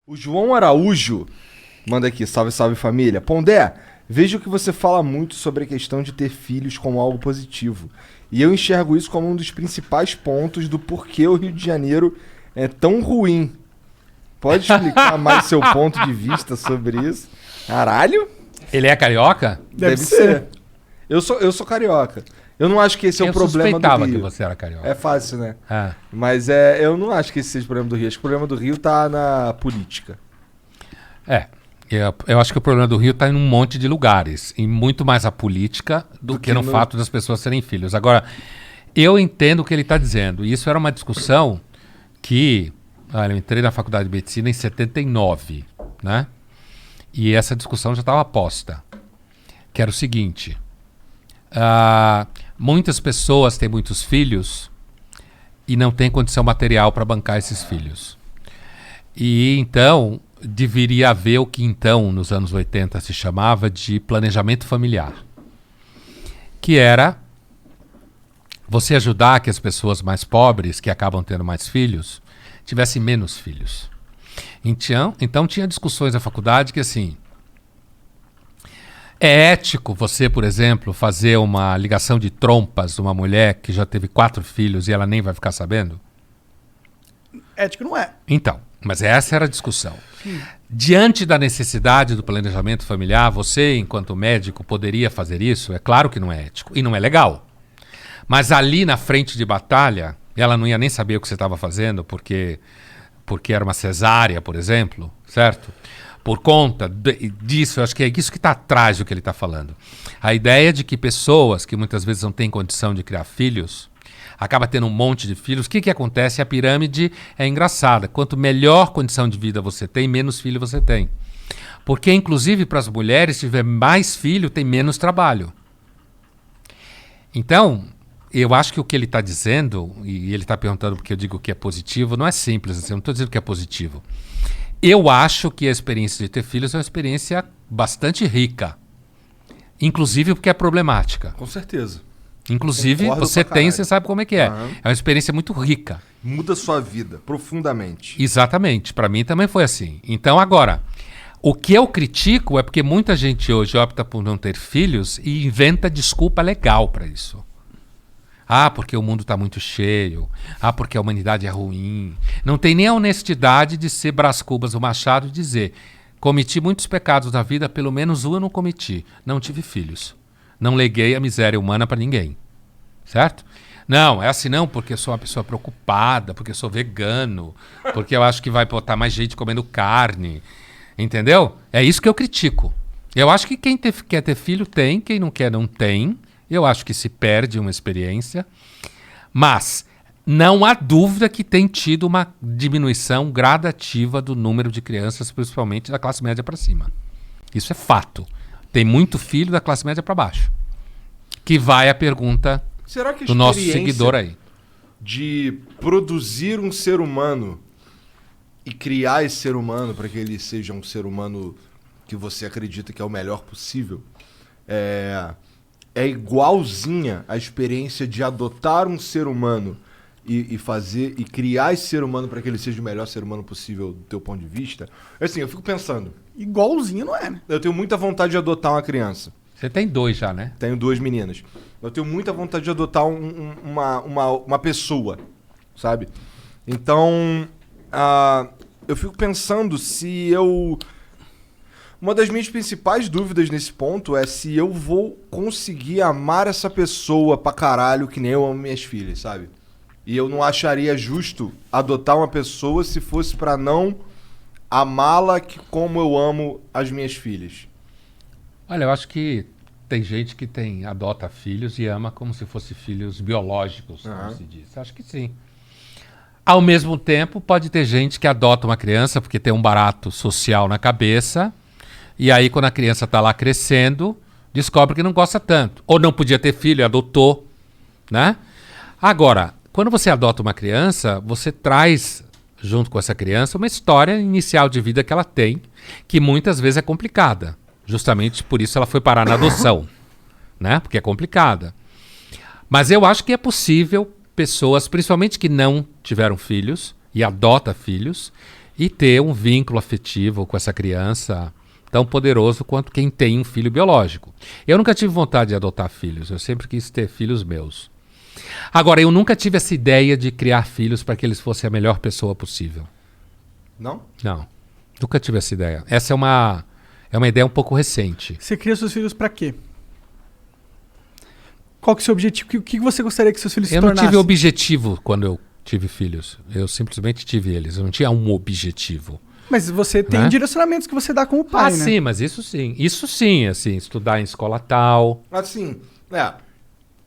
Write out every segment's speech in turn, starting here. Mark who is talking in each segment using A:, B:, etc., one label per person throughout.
A: O João Araújo manda aqui, salve, salve família. Pondé, vejo que você fala muito sobre a questão de ter filhos como algo positivo. E eu enxergo isso como um dos principais pontos do porquê o Rio de Janeiro é tão ruim. Pode explicar mais seu ponto de vista sobre isso? Caralho?
B: Ele é carioca?
A: Deve ser. Eu sou carioca. Eu não acho que esse é o problema do Rio. Eu
B: suspeitava que você era carioca.
A: É fácil, né?
B: Ah.
A: Mas eu não acho que esse seja o problema do Rio. Acho que o problema do Rio tá na política.
B: Eu acho que o problema do Rio está em um monte de lugares. E muito mais a política do que no fato das pessoas serem filhos. Agora, eu entendo o que ele está dizendo. E isso era uma discussão que... Olha, eu entrei na faculdade de medicina em 79, né? E essa discussão já estava posta. Que era o seguinte... muitas pessoas têm muitos filhos e não têm condição material para bancar esses filhos. E então deveria haver o que então nos anos 80 se chamava de planejamento familiar, que era você ajudar que as pessoas mais pobres, que acabam tendo mais filhos, tivessem menos filhos. Então tinha discussões na faculdade que assim... É ético você, por exemplo, fazer uma ligação de trompas de uma mulher que já teve 4 filhos e ela nem vai ficar sabendo?
C: Ético não é.
B: Então, mas essa era a discussão. Diante da necessidade do planejamento familiar, você, enquanto médico, poderia fazer isso? É claro que não é ético e não é legal. Mas ali na frente de batalha, ela não ia nem saber o que você estava fazendo porque era uma cesárea, por exemplo, certo? Por conta disso, eu acho que é isso que está atrás do que ele está falando. A ideia de que pessoas que muitas vezes não têm condição de criar filhos, acaba tendo um monte de filhos. O que acontece? A pirâmide é engraçada. Quanto melhor condição de vida você tem, menos filho você tem. Porque, inclusive, para as mulheres, se tiver mais filho, tem menos trabalho. Então, eu acho que o que ele está dizendo, e ele está perguntando porque eu digo que é positivo, não é simples assim, eu não estou dizendo que é positivo. Eu acho que a experiência de ter filhos é uma experiência bastante rica. Inclusive porque é problemática.
A: Com certeza.
B: Inclusive,
A: Concordo
B: você
A: pra
B: tem,
A: caralho.
B: você sabe como é que é.
A: Aham.
B: É uma experiência muito rica.
A: Muda sua vida profundamente.
B: Exatamente. Para mim também foi assim. Então, agora, o que eu critico é porque muita gente hoje opta por não ter filhos e inventa desculpa legal para isso. Ah, porque o mundo está muito cheio. Ah, porque a humanidade é ruim. Não tem nem a honestidade de ser Brás Cubas, o Machado, e dizer: cometi muitos pecados na vida, pelo menos um eu não cometi. Não tive filhos. Não leguei a miséria humana para ninguém. Certo? Não, é assim não, porque eu sou uma pessoa preocupada, porque eu sou vegano, porque eu acho que vai botar mais gente comendo carne. Entendeu? É isso que eu critico. Eu acho que quem quer ter filho tem, quem não quer não tem. Eu acho que se perde uma experiência, mas não há dúvida que tem tido uma diminuição gradativa do número de crianças, principalmente da classe média para cima. Isso é fato. Tem muito filho da classe média para baixo. Que vai a pergunta
A: Será que a
B: do nosso
A: experiência
B: seguidor aí.
A: de produzir um ser humano e criar esse ser humano para que ele seja um ser humano que você acredita que é o melhor possível é igualzinha à experiência de adotar um ser humano e criar esse ser humano para que ele seja o melhor ser humano possível do teu ponto de vista? Assim, eu fico pensando,
C: Igualzinho não é, né?
A: eu tenho muita vontade de adotar uma criança.
B: Você tem 2 já, né?
A: Tenho 2 meninas. Eu tenho muita vontade de adotar uma pessoa, sabe? Então, eu fico pensando se eu... Uma das minhas principais dúvidas nesse ponto é se eu vou conseguir amar essa pessoa pra caralho que nem eu amo minhas filhas, sabe? E eu não acharia justo adotar uma pessoa se fosse pra não amá-la como eu amo as minhas filhas.
B: Olha, eu acho que tem gente que adota filhos e ama como se fossem filhos biológicos, como se diz. Acho que sim. Ao mesmo tempo, pode ter gente que adota uma criança porque tem um barato social na cabeça, e aí quando a criança está lá crescendo, descobre que não gosta tanto. Ou não podia ter filho e adotou, né? Agora, quando você adota uma criança, você traz junto com essa criança uma história inicial de vida que ela tem, que muitas vezes é complicada. Justamente por isso ela foi parar na adoção, né? Porque é complicada. Mas eu acho que é possível pessoas, principalmente que não tiveram filhos e adota filhos, e ter um vínculo afetivo com essa criança tão poderoso quanto quem tem um filho biológico. Eu nunca tive vontade de adotar filhos, eu sempre quis ter filhos meus. Agora, eu nunca tive essa ideia de criar filhos para que eles fossem a melhor pessoa possível.
A: Não?
B: Não, nunca tive essa ideia. Essa é uma ideia um pouco recente.
C: Você cria seus filhos pra quê? Qual que é o seu objetivo? O que você gostaria que seus filhos se
B: Eu não
C: tornassem?
B: tive objetivo quando eu tive filhos. Eu simplesmente tive eles. Eu não tinha um objetivo.
C: Mas você tem
B: Né?
C: direcionamentos que você dá como pai, né?
B: Sim, mas isso sim. Isso sim, assim, estudar em escola tal,
A: Assim,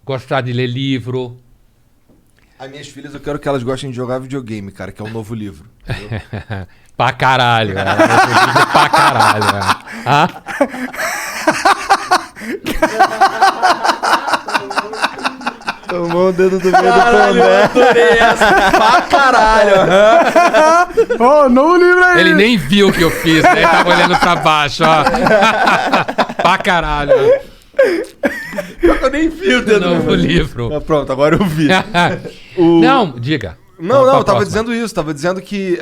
B: gostar de ler livro.
A: as minhas filhas eu quero que elas gostem de jogar videogame, cara, que é um novo livro. Entendeu?
B: Pra caralho. Pra caralho. Ah?
A: Tomou o dedo do meio do Pondé. Pra caralho.
C: Ó, novo livro aí!
B: Ele nem viu o que eu fiz, né? Ele tava olhando pra baixo, ó. Pra caralho.
A: Eu nem vi o dedo
B: Novo livro.
A: Pronto, agora eu vi.
B: Não, diga.
A: Não,
B: Qual a
A: eu tava
B: próxima?
A: dizendo isso. Tava dizendo que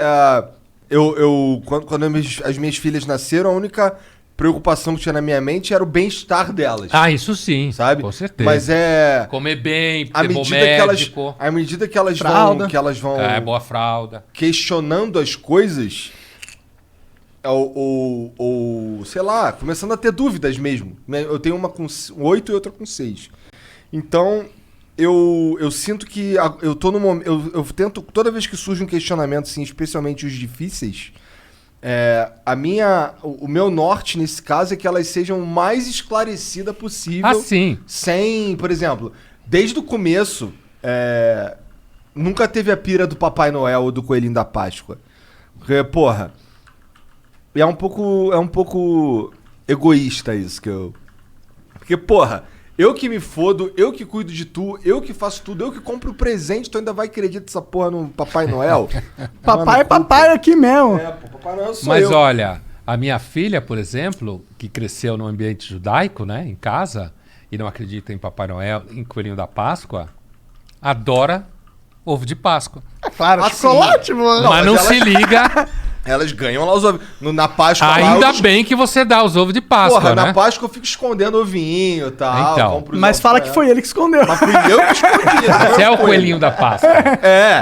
A: quando as minhas filhas nasceram, a única preocupação que tinha na minha mente era o bem-estar delas.
B: Ah, isso sim.
A: sabe?
B: Com certeza.
A: Mas é...
B: Comer bem,
A: À
B: ter bom
A: medida, que elas,
B: médico.
A: à medida que elas
C: Fralda.
A: vão
B: Boa fralda.
A: questionando as coisas, ou sei lá, começando a ter dúvidas mesmo. Eu tenho uma com 8 e outra com 6. Então, eu sinto que eu tô no momento... Eu tento, toda vez que surge um questionamento, assim, especialmente os difíceis, o meu norte nesse caso é que elas sejam o mais esclarecidas possível.
B: Ah, sim.
A: Sem, por exemplo, desde o começo, nunca teve a pira do Papai Noel ou do Coelhinho da Páscoa. Porque, porra, é um pouco egoísta isso que eu... Porque, porra, eu que me fodo, eu que cuido de tu, eu que faço tudo, eu que compro o presente, tu ainda vai acreditar essa porra no Papai Noel?
C: Papai é papai aqui mesmo.
A: Pô, Papai Noel sou
B: Mas
A: eu.
B: olha, a minha filha, por exemplo, que cresceu num ambiente judaico, né, em casa, e não acredita em Papai Noel, em Coelhinho da Páscoa, adora ovo de Páscoa.
C: É claro,
A: Assim,
C: chocolate, mano.
B: Mas não
A: mas
B: se liga.
A: Elas ganham lá os ovos. Na Páscoa
B: Ainda
A: lá, eu...
B: bem que você dá os ovos de Páscoa,
A: Porra,
B: né?
A: na Páscoa eu fico escondendo ovinho e tal.
B: Então.
A: compro os
C: Mas
A: ovos
C: fala
A: pra
C: que
A: ela.
C: foi ele que escondeu.
A: Mas fui eu que escondi. não
B: Você é o
A: foi
B: coelhinho da Páscoa.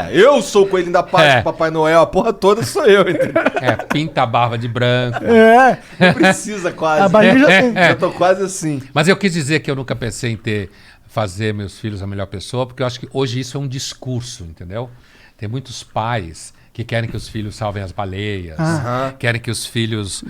A: ele. Eu sou o coelhinho da Páscoa,
B: É.
A: Papai Noel, a porra toda sou eu, entendeu?
B: Pinta a barba de branco.
C: É,
A: Não precisa quase.
C: a barriga já tem.
A: Já tô quase assim.
B: Mas eu quis dizer que eu nunca pensei em fazer meus filhos a melhor pessoa, porque eu acho que hoje isso é um discurso, entendeu? Tem muitos pais que querem que os filhos salvem as baleias, querem que os filhos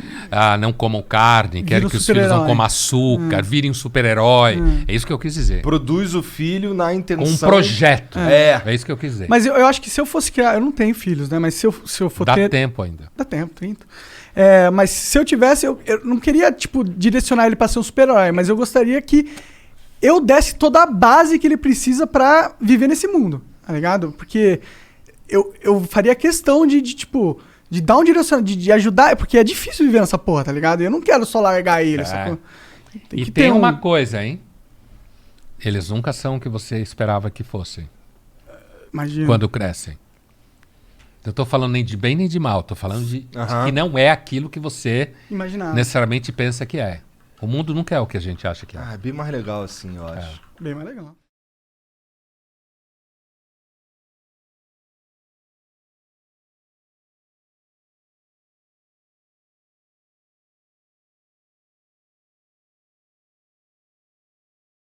B: não comam carne, querem
C: um
B: que os filhos não
C: super-herói.
B: comam açúcar, virem um super-herói. É isso que eu quis dizer.
A: Produz o filho na
B: Com
A: intenção...
B: um projeto.
A: É.
B: É isso que eu quis dizer.
C: Mas eu acho que se eu fosse criar... Eu não tenho filhos, né? Mas se eu for
B: Dá
C: ter...
B: tempo ainda.
C: Dá tempo, 30. Mas se eu tivesse... Eu não queria, tipo, direcionar ele pra ser um super-herói. Mas eu gostaria que eu desse toda a base que ele precisa pra viver nesse mundo. Tá ligado? Porque... Eu faria questão tipo, de dar um direcionamento, de ajudar, porque é difícil viver nessa porra, tá ligado? Eu não quero só largar ele, sacou?
B: E
C: que
B: tem
C: ter
B: uma coisa, hein? Eles nunca são o que você esperava que fossem
C: Imagina.
B: quando crescem. Eu tô falando nem de bem nem de mal, tô falando de
A: Aham.
B: que não é aquilo que você
C: Imaginar.
B: necessariamente pensa que é. O mundo nunca é o que a gente acha que é.
A: Ah, é bem mais legal assim, eu acho.
C: Bem mais legal.